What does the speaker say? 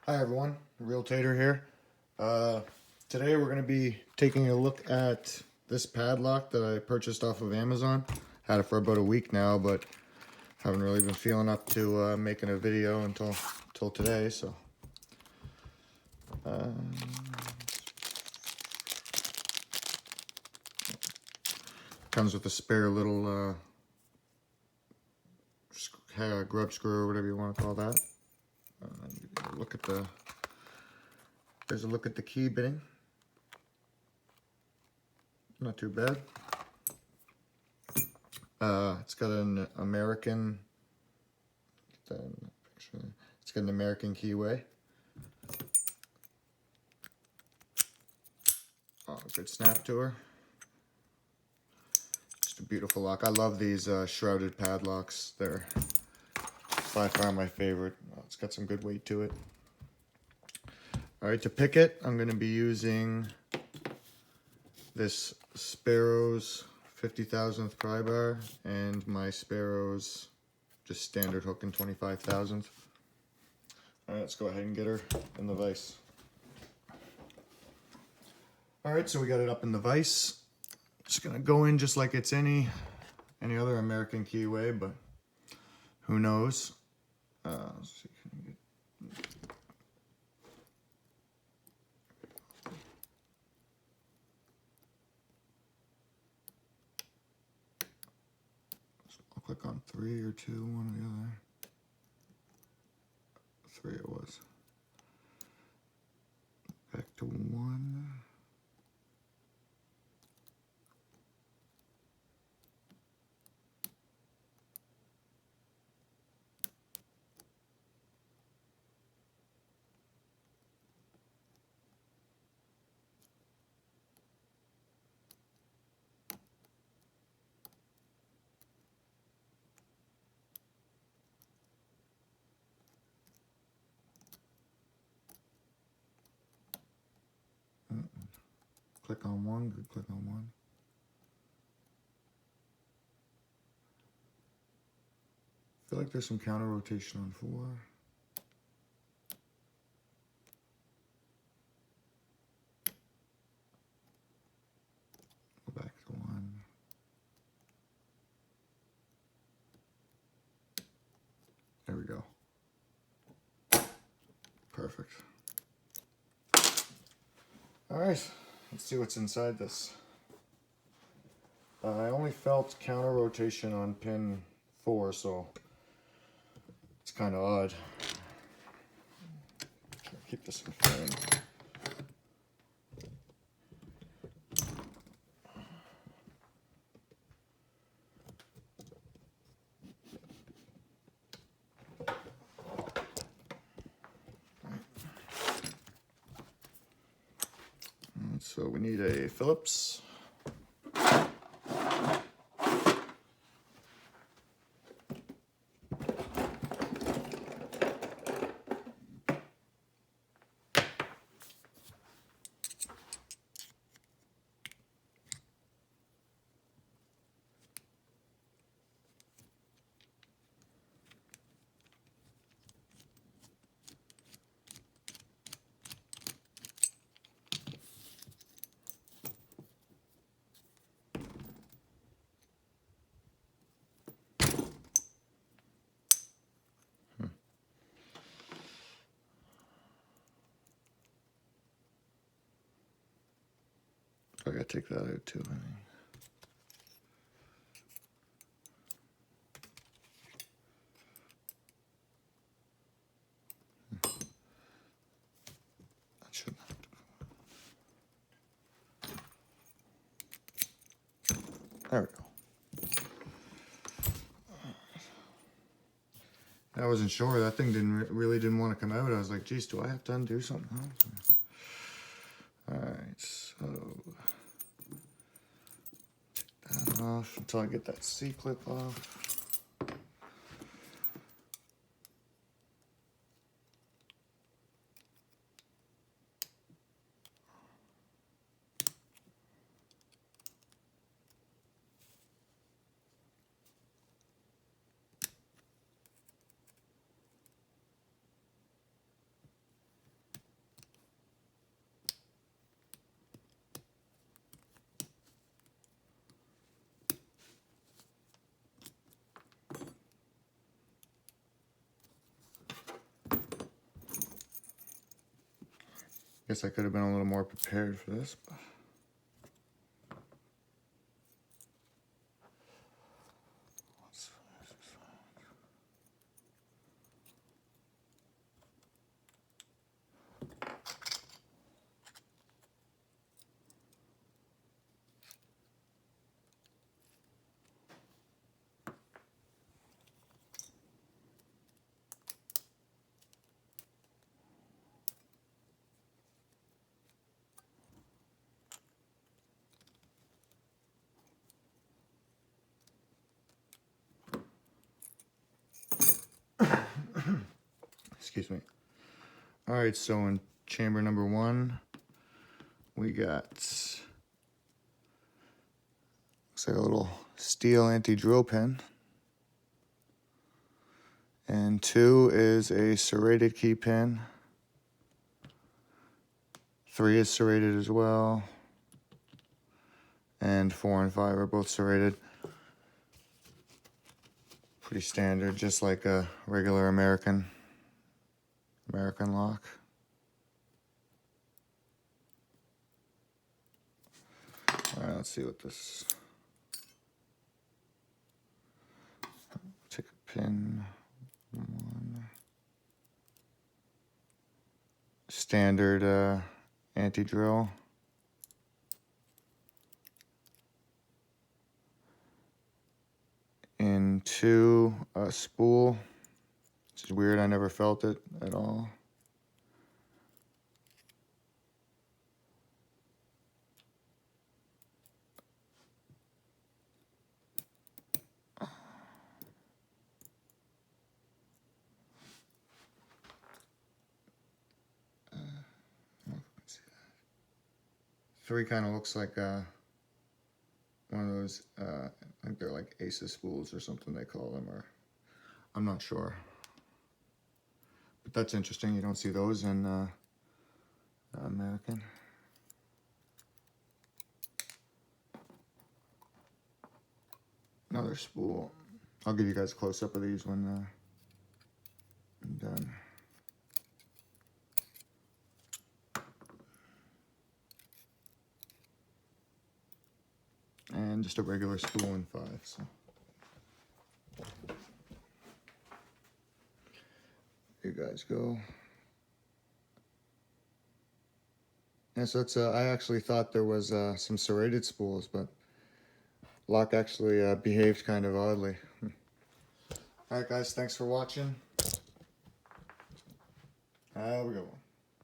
Hi everyone, RealTaiter here. Today we're going to be taking a look at this padlock that I purchased off of Amazon. Had it for about a week now, but haven't really been feeling up to making a video until today. So comes with a spare little grub screw or whatever you want to call that. There's a look at the key bitting. Not too bad. It's got an American. It's got an American keyway. Oh, good snap to her. Just a beautiful lock. I love these shrouded padlocks. They're by far my favorite. It's got some good weight to it. All right, to pick it, I'm going to be using this Sparrow's 50,000th pry bar and my Sparrow's just standard hook in 25,000th. All right, let's go ahead and get her in the vise. All right, so we got it up in the vise. Just gonna go in just like it's any other American keyway, but who knows? Let's see, can I get... I'll click on 3 or 2, one or the other. 3 it was. Back to 1. Click on 1, good, click on 1. I feel like there's some counter rotation on 4. Go back to 1. There we go. Perfect. All right, let's see what's inside this. I only felt counter rotation on pin 4, so it's kind of odd. Keep this in frame. So we need a Phillips. I gotta take that out too, I think. That shouldn't have to go. There we go. I wasn't sure. That thing really didn't want to come out. I was like, geez, do I have to undo something else? All right, so take that off until I get that C-clip off. Guess I could have been a little more prepared for this. Excuse me. All right, so in chamber number 1, we got, looks like a little steel anti-drill pin. And 2 is a serrated key pin. 3 is serrated as well. And 4 and 5 are both serrated. Pretty standard, just like a regular American lock. All right, let's see what this. Take a pin. 1. Standard anti-drill. In 2, a spool. This is weird, I never felt it at all. Three kind of looks like one of those, I think they're like Aces spools or something they call them, or I'm not sure. But that's interesting, you don't see those in American. Another spool. I'll give you guys a close-up of these when I'm done. And just a regular spool in 5. So here you guys go. And so that's I actually thought there was some serrated spools, but lock actually behaved kind of oddly. All right, guys, thanks for watching. Have a good one.